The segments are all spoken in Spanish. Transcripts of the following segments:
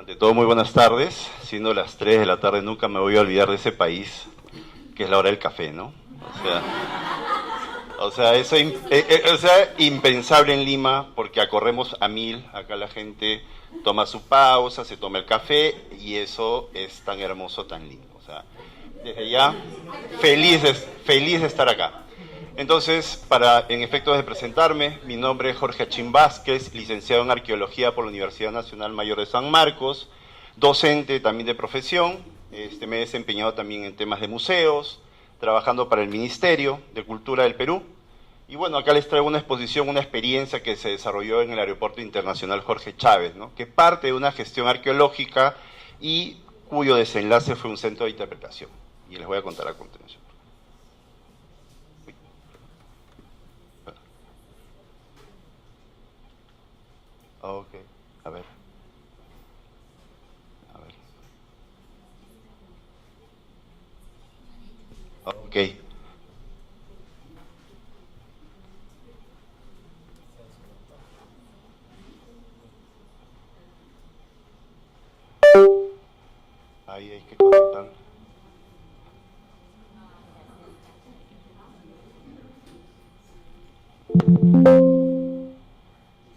Ante todo, muy buenas tardes. Siendo las 3 de la tarde, nunca me voy a olvidar de ese país, que es la hora del café, ¿no? Eso impensable en Lima, porque acorremos a 1000, acá la gente toma su pausa, se toma el café, y eso es tan hermoso, tan lindo. O sea, desde ya, feliz de estar acá. Entonces, en efectos de presentarme, mi nombre es Jorge Achín Vázquez, licenciado en Arqueología por la Universidad Nacional Mayor de San Marcos, docente también de profesión. Me he desempeñado también en temas de museos, trabajando para el Ministerio de Cultura del Perú. Y bueno, acá les traigo una exposición, una experiencia que se desarrolló en el Aeropuerto Internacional Jorge Chávez, ¿no? Que parte de una gestión arqueológica y cuyo desenlace fue un centro de interpretación. Y les voy a contar a continuación. Ok, a ver. Ok. Ahí hay que conectar.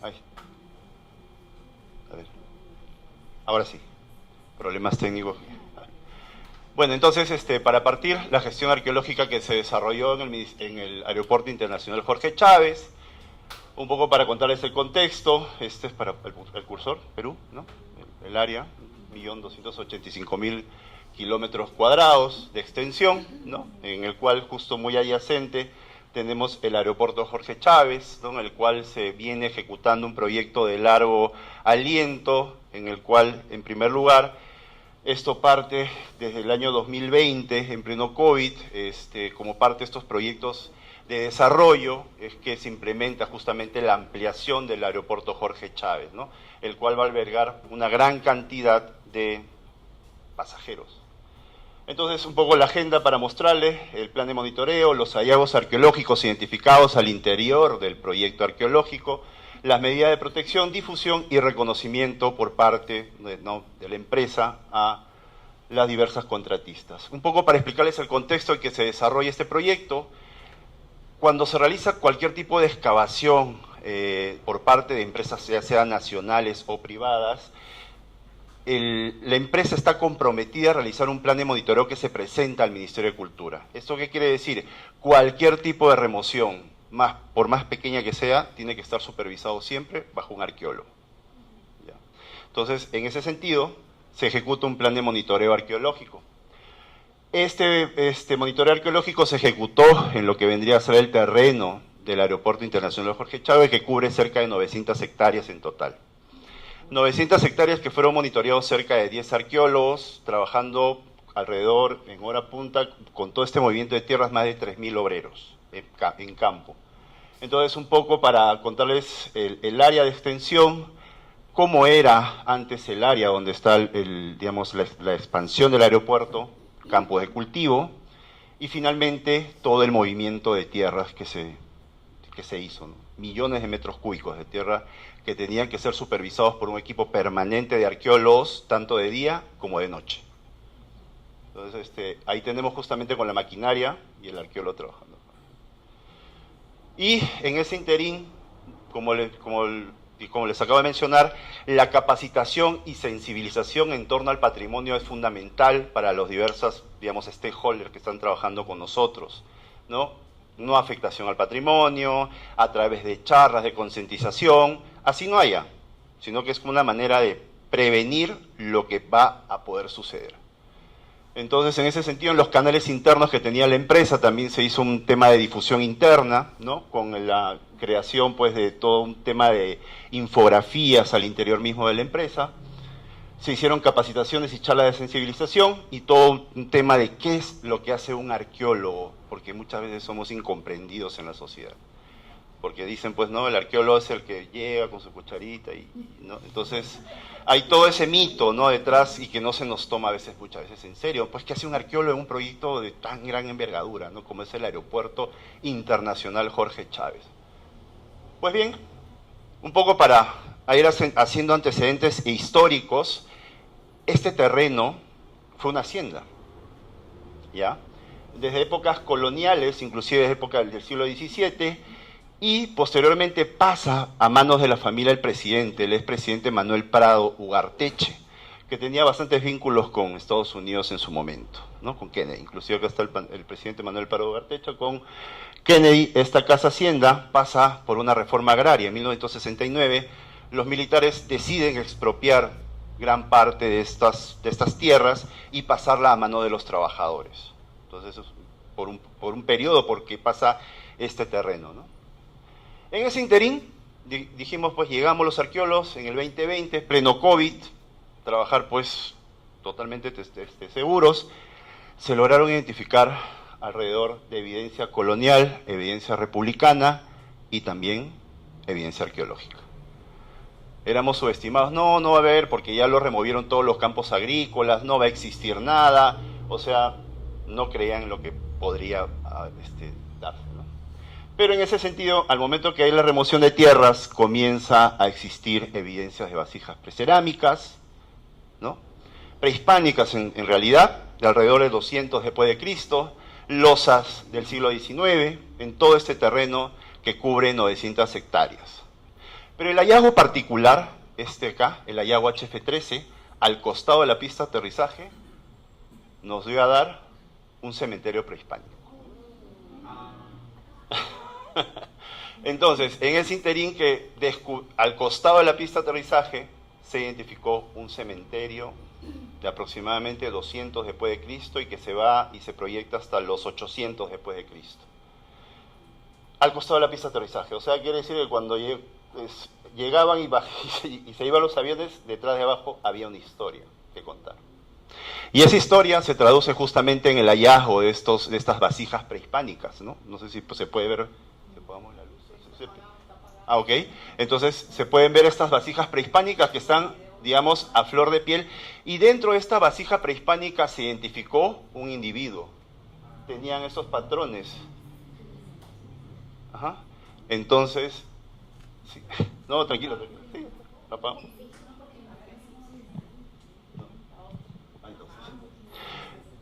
Ahí. A ver. Ahora sí. Problemas técnicos. Bueno, entonces, para partir, la gestión arqueológica que se desarrolló en el Aeropuerto Internacional Jorge Chávez, un poco para contarles el contexto. Este es para el cursor, Perú, ¿no? El área, 1.285.000 kilómetros cuadrados de extensión, ¿no? En el cual, justo muy adyacente, tenemos el aeropuerto Jorge Chávez, ¿no? En el cual se viene ejecutando un proyecto de largo aliento, en el cual, en primer lugar, esto parte desde el año 2020, en pleno COVID, como parte de estos proyectos de desarrollo, es que se implementa justamente la ampliación del aeropuerto Jorge Chávez, ¿no? El cual va a albergar una gran cantidad de pasajeros. Entonces, un poco la agenda para mostrarles el plan de monitoreo, los hallazgos arqueológicos identificados al interior del proyecto arqueológico, las medidas de protección, difusión y reconocimiento por parte de la empresa a las diversas contratistas. Un poco para explicarles el contexto en que se desarrolla este proyecto. Cuando se realiza cualquier tipo de excavación por parte de empresas, ya sean nacionales o privadas, la empresa está comprometida a realizar un plan de monitoreo que se presenta al Ministerio de Cultura. ¿Esto qué quiere decir? Cualquier tipo de remoción, por más pequeña que sea, tiene que estar supervisado siempre bajo un arqueólogo. ¿Ya? Entonces, en ese sentido, se ejecuta un plan de monitoreo arqueológico. Este monitoreo arqueológico se ejecutó en lo que vendría a ser el terreno del Aeropuerto Internacional Jorge Chávez, que cubre cerca de 900 hectáreas en total. 900 hectáreas que fueron monitoreados cerca de 10 arqueólogos, trabajando alrededor, en hora punta, con todo este movimiento de tierras, más de 3.000 obreros en campo. Entonces, un poco para contarles el área de extensión, cómo era antes el área donde está la expansión del aeropuerto, campos de cultivo, y finalmente todo el movimiento de tierras que se hizo, ¿no? Millones de metros cúbicos de tierra que tenían que ser supervisados por un equipo permanente de arqueólogos, tanto de día como de noche. Entonces, ahí tenemos justamente con la maquinaria y el arqueólogo trabajando. Y en ese interín, como les acabo de mencionar, la capacitación y sensibilización en torno al patrimonio es fundamental para los diversos, stakeholders que están trabajando con nosotros, ¿no? No afectación al patrimonio, a través de charlas de concientización, así no haya, sino que es como una manera de prevenir lo que va a poder suceder. Entonces, en ese sentido, en los canales internos que tenía la empresa también se hizo un tema de difusión interna, ¿no? Con la creación, pues, de todo un tema de infografías al interior mismo de la empresa. Se hicieron capacitaciones y charlas de sensibilización y todo un tema de qué es lo que hace un arqueólogo, porque muchas veces somos incomprendidos en la sociedad. Porque dicen, pues, no, el arqueólogo es el que llega con su cucharita ¿no? Entonces, hay todo ese mito, ¿no?, detrás, y que no se nos toma muchas veces en serio. Pues, ¿qué hace un arqueólogo en un proyecto de tan gran envergadura, ¿no?, como es el Aeropuerto Internacional Jorge Chávez? Pues bien, un poco para ir haciendo antecedentes históricos, este terreno fue una hacienda, ¿ya? Desde épocas coloniales, inclusive desde época del siglo XVII, y posteriormente pasa a manos de la familia del presidente, el expresidente Manuel Prado Ugarteche, que tenía bastantes vínculos con Estados Unidos en su momento, ¿no? Con Kennedy. Inclusive acá está el presidente Manuel Prado Ugarteche con Kennedy. Esta casa hacienda pasa por una reforma agraria. En 1969 los militares deciden expropiar gran parte de estas tierras y pasarla a mano de los trabajadores. Entonces, eso es por un periodo porque pasa este terreno, ¿no? En ese interín, dijimos, pues llegamos los arqueólogos en el 2020, pleno COVID, trabajar pues totalmente seguros. Se lograron identificar alrededor de evidencia colonial, evidencia republicana y también evidencia arqueológica. Éramos subestimados, no va a haber porque ya lo removieron todos los campos agrícolas, no va a existir nada, o sea, no creían en lo que podría darse, ¿no? Pero en ese sentido, al momento que hay la remoción de tierras, comienza a existir evidencias de vasijas precerámicas, ¿no? Prehispánicas en realidad, de alrededor de 200 después de Cristo, losas del siglo XIX, en todo este terreno que cubre 900 hectáreas. Pero el hallazgo particular, acá, el hallazgo HF13, al costado de la pista de aterrizaje, nos dio a dar un cementerio prehispánico. Entonces, en ese interín que al costado de la pista de aterrizaje se identificó un cementerio de aproximadamente 200 después de Cristo y que se va y se proyecta hasta los 800 después de Cristo. Al costado de la pista de aterrizaje, o sea, quiere decir que cuando llegaban y se iban los aviones, detrás de abajo había una historia que contar. Y esa historia se traduce justamente en el hallazgo de estas vasijas prehispánicas, ¿no? No sé si se puede ver. ¿Pongamos la luz? Ok. Entonces se pueden ver estas vasijas prehispánicas que están, digamos, a flor de piel. Y dentro de esta vasija prehispánica se identificó un individuo. Tenían esos patrones. Ajá. Entonces, sí. No, tranquilo. Sí, papá.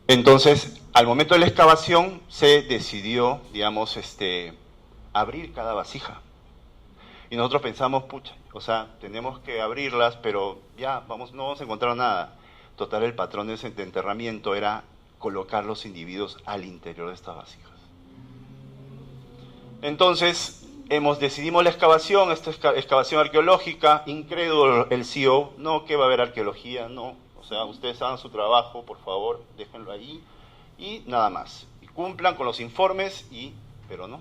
Entonces, al momento de la excavación se decidió, digamos, abrir cada vasija. Y nosotros pensamos, pucha, o sea, tenemos que abrirlas, pero ya, no vamos a encontrar nada. Total, el patrón de enterramiento era colocar los individuos al interior de estas vasijas. Entonces, decidimos la excavación, esta excavación arqueológica, incrédulo el CEO, no, que va a haber arqueología, no. O sea, ustedes hagan su trabajo, por favor, déjenlo ahí y nada más. Y cumplan con los informes, pero no.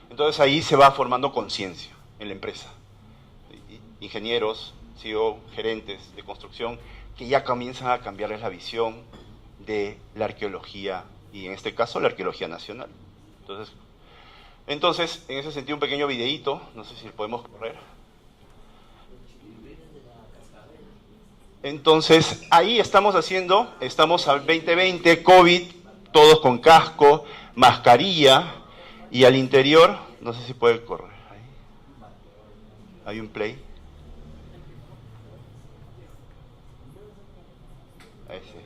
Entonces ahí se va formando conciencia en la empresa. Ingenieros, CEO, gerentes de construcción, que ya comienzan a cambiarles la visión de la arqueología, y en este caso la arqueología nacional. Entonces, en ese sentido, un pequeño videíto, no sé si lo podemos correr. Entonces, ahí estamos al 2020, COVID, todos con casco, mascarilla, y al interior, no sé si puede correr, ahí. Hay un play. Ahí sí.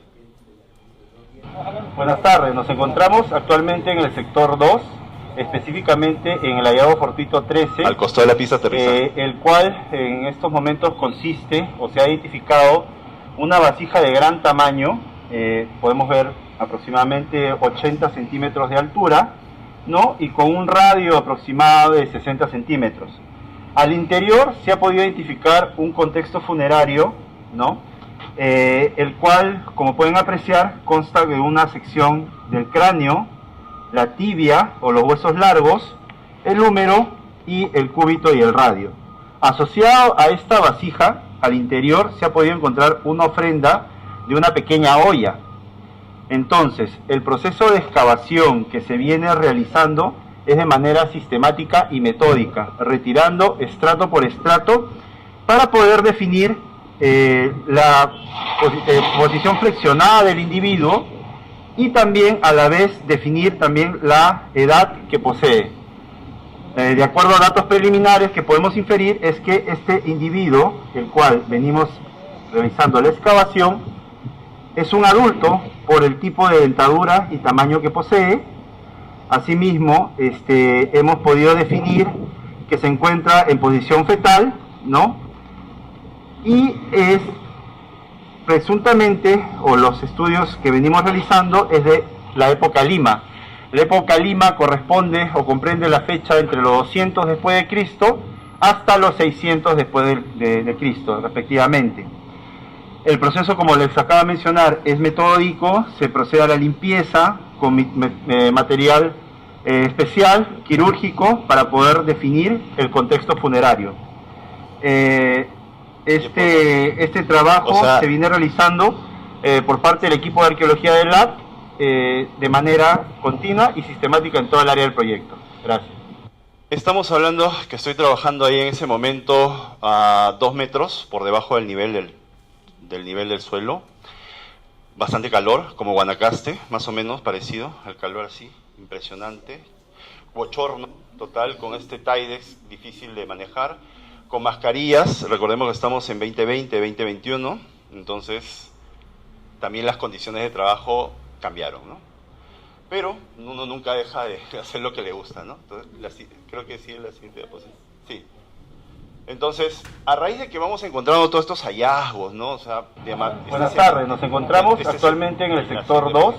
Buenas tardes, nos encontramos actualmente en el sector 2, específicamente en el hallazgo fortuito 13, al costado de la pista de aterrizaje, el cual en estos momentos consiste, o se ha identificado, una vasija de gran tamaño, podemos ver aproximadamente 80 centímetros de altura, ¿no? Y con un radio aproximado de 60 centímetros. Al interior se ha podido identificar un contexto funerario, ¿no? El cual, como pueden apreciar, consta de una sección del cráneo, la tibia o los huesos largos, el húmero y el cúbito y el radio. Asociado a esta vasija, al interior se ha podido encontrar una ofrenda de una pequeña olla. Entonces, el proceso de excavación que se viene realizando es de manera sistemática y metódica, retirando estrato por estrato para poder definir la posición flexionada del individuo, y también a la vez definir también la edad que posee. De acuerdo a datos preliminares que podemos inferir es que este individuo, el cual venimos realizando la excavación, Es un adulto por el tipo de dentadura y tamaño que posee. Asimismo, hemos podido definir que se encuentra en posición fetal, ¿no? Y es presuntamente, o los estudios que venimos realizando, es de la época Lima. La época Lima corresponde o comprende la fecha entre los 200 después de Cristo hasta los 600 después de Cristo, respectivamente. El proceso, como les acabo de mencionar, es metódico, se procede a la limpieza con material especial, quirúrgico, para poder definir el contexto funerario. Este trabajo, o sea, se viene realizando por parte del equipo de arqueología del LAB de manera continua y sistemática en toda el área del proyecto. Gracias. Estamos hablando que estoy trabajando ahí en ese momento a 2 metros por debajo del nivel del suelo. Bastante calor, como Guanacaste, más o menos parecido, el calor así, impresionante. Bochorno total, con este Tidex difícil de manejar. Con mascarillas, recordemos que estamos en 2020, 2021, entonces también las condiciones de trabajo cambiaron, ¿no? Pero uno nunca deja de hacer lo que le gusta, ¿no? Entonces, creo que sí es la siguiente diapositiva. Sí. Entonces, a raíz de que vamos encontrando todos estos hallazgos, ¿no? O sea, buenas tardes, nos encontramos actualmente en el sector 2,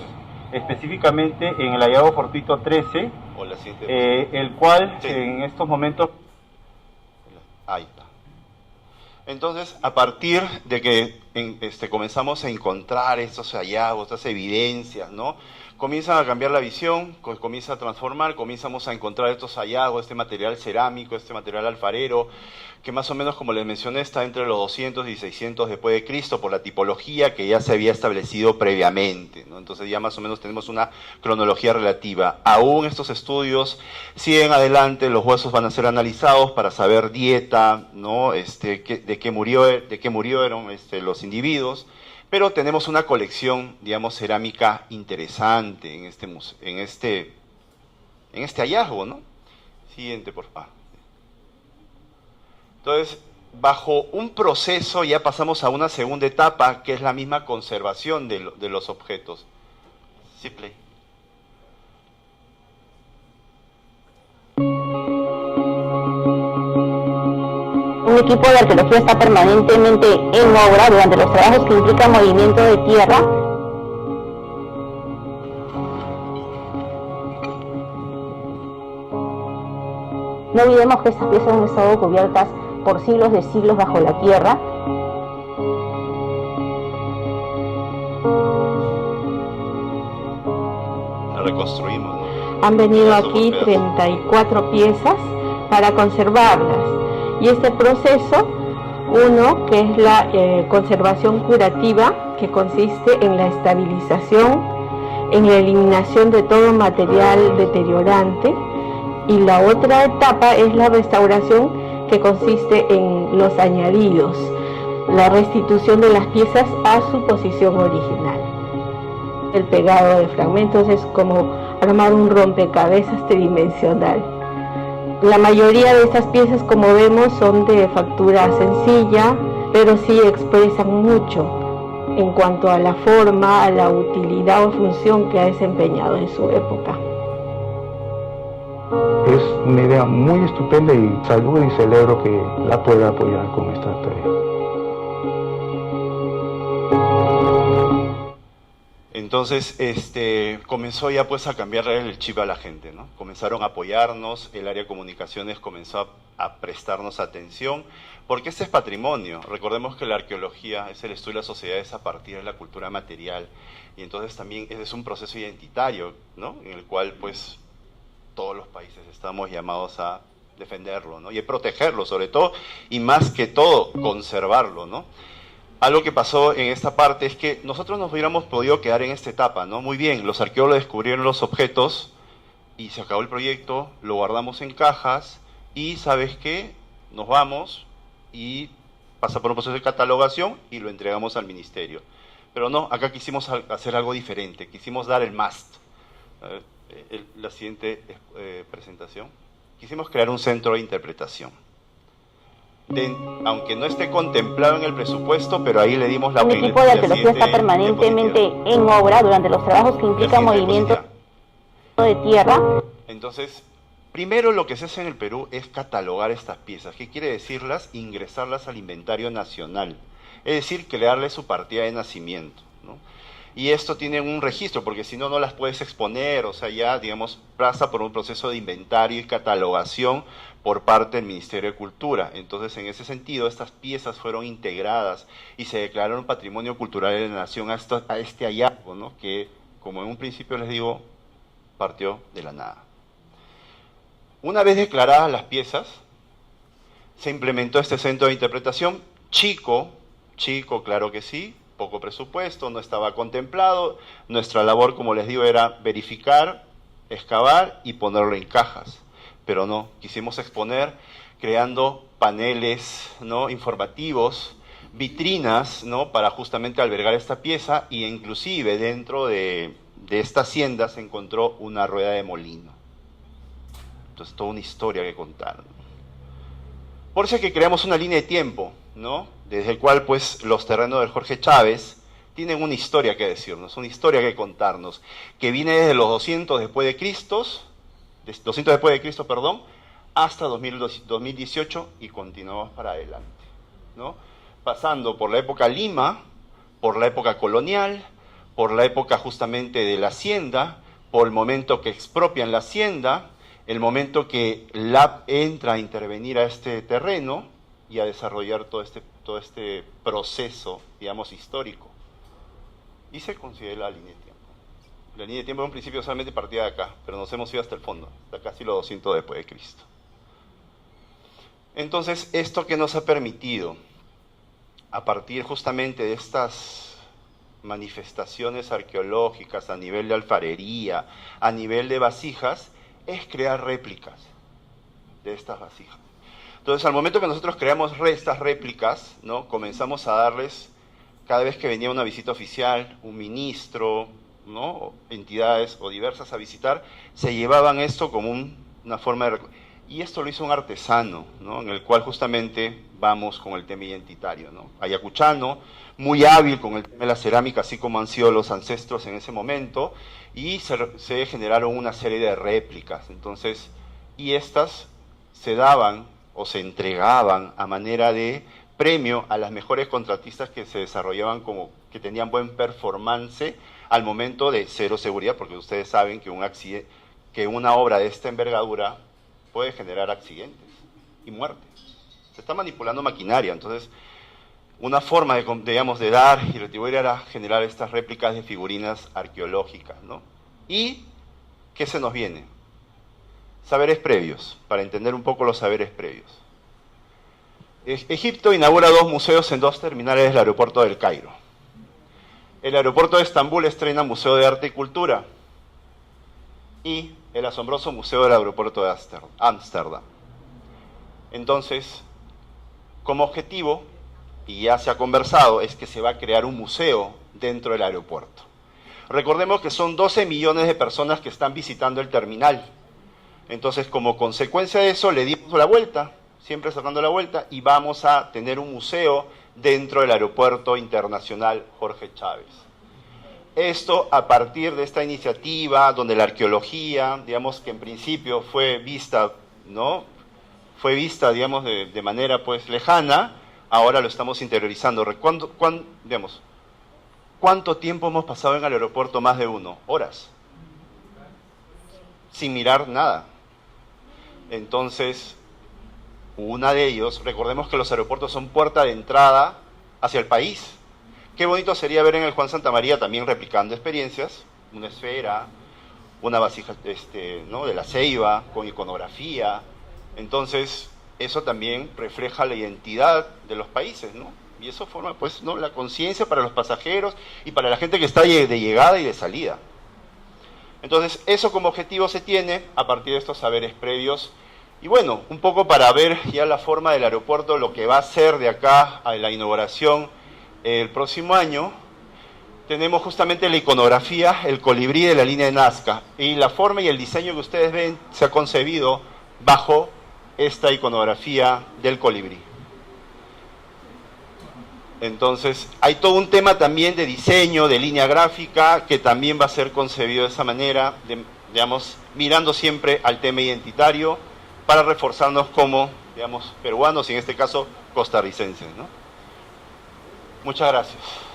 específicamente en el hallazgo fortuito 13, el cual sí, en estos momentos... Ahí está. Entonces, a partir de que comenzamos a encontrar estos hallazgos, estas evidencias, ¿no? Comienzan a cambiar la visión, comienza a transformar, comenzamos a encontrar estos hallazgos, este material cerámico, este material alfarero, que más o menos, como les mencioné, está entre los 200 y 600 después de Cristo por la tipología que ya se había establecido previamente, ¿no? Entonces ya más o menos tenemos una cronología relativa. Aún estos estudios siguen adelante, los huesos van a ser analizados para saber dieta, ¿no? de qué murieron los individuos. Pero tenemos una colección, digamos, cerámica interesante en este hallazgo, ¿no? Siguiente, por favor. Entonces, bajo un proceso ya pasamos a una segunda etapa, que es la misma conservación de los objetos. Sí, play. Un equipo de arqueología está permanentemente en obra durante los trabajos que implican movimiento de tierra. No olvidemos que estas piezas han estado cubiertas por siglos de siglos bajo la tierra. La reconstruimos, ¿no? Han venido aquí 34 piezas para conservarlas. Y este proceso, uno que es la conservación curativa, que consiste en la estabilización, en la eliminación de todo material deteriorante, y la otra etapa es la restauración, que consiste en los añadidos, la restitución de las piezas a su posición original. El pegado de fragmentos es como armar un rompecabezas tridimensional. La mayoría de estas piezas, como vemos, son de factura sencilla, pero sí expresan mucho en cuanto a la forma, a la utilidad o función que ha desempeñado en su época. Es una idea muy estupenda y saludo y celebro que la pueda apoyar con esta tarea. Entonces, comenzó ya pues a cambiarle el chip a la gente, ¿no? Comenzaron a apoyarnos, el área de comunicaciones comenzó a prestarnos atención, porque este es patrimonio. Recordemos que la arqueología es el estudio de las sociedades a partir de la cultura material, y entonces también es un proceso identitario, ¿no? En el cual pues todos los países estamos llamados a defenderlo, ¿no? Y a protegerlo sobre todo, y más que todo, conservarlo, ¿no? Algo que pasó en esta parte es que nosotros nos hubiéramos podido quedar en esta etapa, ¿no? Muy bien, los arqueólogos descubrieron los objetos y se acabó el proyecto, lo guardamos en cajas y, ¿sabes qué? Nos vamos y pasa por un proceso de catalogación y lo entregamos al ministerio. Pero no, acá quisimos hacer algo diferente, quisimos dar el must. La siguiente presentación. Quisimos crear un centro de interpretación. aunque no esté contemplado en el presupuesto, pero ahí le dimos Un equipo de arqueología está permanentemente en obra durante los trabajos que implican movimiento de tierra. Entonces, primero lo que se hace en el Perú es catalogar estas piezas. ¿Qué quiere decirlas? Ingresarlas al inventario nacional. Es decir, crearle su partida de nacimiento, ¿no? Y esto tiene un registro, porque si no, no las puedes exponer, o sea, ya, digamos, pasa por un proceso de inventario y catalogación por parte del Ministerio de Cultura. Entonces, en ese sentido, estas piezas fueron integradas y se declararon Patrimonio Cultural de la Nación a este hallazgo, ¿no? Que, como en un principio les digo, partió de la nada. Una vez declaradas las piezas, se implementó este centro de interpretación, chico, claro que sí, poco presupuesto, no estaba contemplado. Nuestra labor, como les digo, era verificar, excavar y ponerlo en cajas. Pero no, quisimos exponer creando paneles, ¿no?, informativos, vitrinas, ¿no?, para justamente albergar esta pieza, y inclusive dentro de esta hacienda se encontró una rueda de molino. Entonces, toda una historia que contar, ¿no? Por eso es que creamos una línea de tiempo, ¿no?, desde el cual, pues, los terrenos del Jorge Chávez tienen una historia que decirnos, una historia que contarnos, que viene desde los 200 después de Cristo, hasta 2018 y continuamos para adelante, ¿no? Pasando por la época Lima, por la época colonial, por la época justamente de la hacienda, por el momento que expropian la hacienda, el momento que LAP entra a intervenir a este terreno y a desarrollar todo este proceso, digamos, histórico. Y se considera la línea de tiempo. La línea de tiempo en un principio solamente partía de acá, pero nos hemos ido hasta el fondo, hasta casi los 200 después de Cristo. Entonces, esto que nos ha permitido, a partir justamente de estas manifestaciones arqueológicas a nivel de alfarería, a nivel de vasijas, es crear réplicas de estas vasijas. Entonces, al momento que nosotros creamos estas réplicas, ¿no?, comenzamos a darles, cada vez que venía una visita oficial, un ministro, ¿no?, entidades o diversas a visitar, se llevaban esto como una forma de... Y esto lo hizo un artesano, ¿no?, en el cual justamente vamos con el tema identitario, ¿no? Ayacuchano, muy hábil con el tema de la cerámica, así como han sido los ancestros en ese momento, y se generaron una serie de réplicas. Entonces, y estas se daban o se entregaban a manera de premio a las mejores contratistas que se desarrollaban, como que tenían buen performance al momento de cero seguridad, porque ustedes saben que una obra de esta envergadura puede generar accidentes y muertes. Se está manipulando maquinaria. Entonces, una forma de dar y retribuir era generar estas réplicas de figurinas arqueológicas, ¿no? ¿Y qué se nos viene? Saberes previos, para entender un poco los saberes previos. Egipto inaugura 2 museos en 2 terminales del aeropuerto del Cairo. El aeropuerto de Estambul estrena Museo de Arte y Cultura y el asombroso Museo del Aeropuerto de Ámsterdam. Entonces, como objetivo, y ya se ha conversado, es que se va a crear un museo dentro del aeropuerto. Recordemos que son 12 millones de personas que están visitando el terminal. Entonces, como consecuencia de eso, le dimos la vuelta, siempre sacando la vuelta, y vamos a tener un museo dentro del Aeropuerto Internacional Jorge Chávez. Esto a partir de esta iniciativa, donde la arqueología, digamos que en principio fue vista, ¿no?, fue vista, digamos, de manera pues lejana, ahora lo estamos interiorizando. ¿Cuánto tiempo hemos pasado en el aeropuerto? Más de 1 horas, sin mirar nada. Entonces, una de ellos, recordemos que los aeropuertos son puerta de entrada hacia el país. Qué bonito sería ver en el Juan Santamaría también replicando experiencias, una esfera, una vasija, ¿no?, de la Ceiba, con iconografía. Entonces, eso también refleja la identidad de los países, ¿no? Y eso forma, pues, ¿no?, la conciencia para los pasajeros y para la gente que está de llegada y de salida. Entonces, eso como objetivo se tiene a partir de estos saberes previos. Y bueno, un poco para ver ya la forma del aeropuerto, lo que va a ser de acá a la inauguración el próximo año. Tenemos justamente la iconografía, el colibrí de la línea de Nazca. Y la forma y el diseño que ustedes ven se ha concebido bajo esta iconografía del colibrí. Entonces, hay todo un tema también de diseño, de línea gráfica, que también va a ser concebido de esa manera, digamos, mirando siempre al tema identitario, para reforzarnos como, digamos, peruanos y en este caso costarricenses, ¿no? Muchas gracias.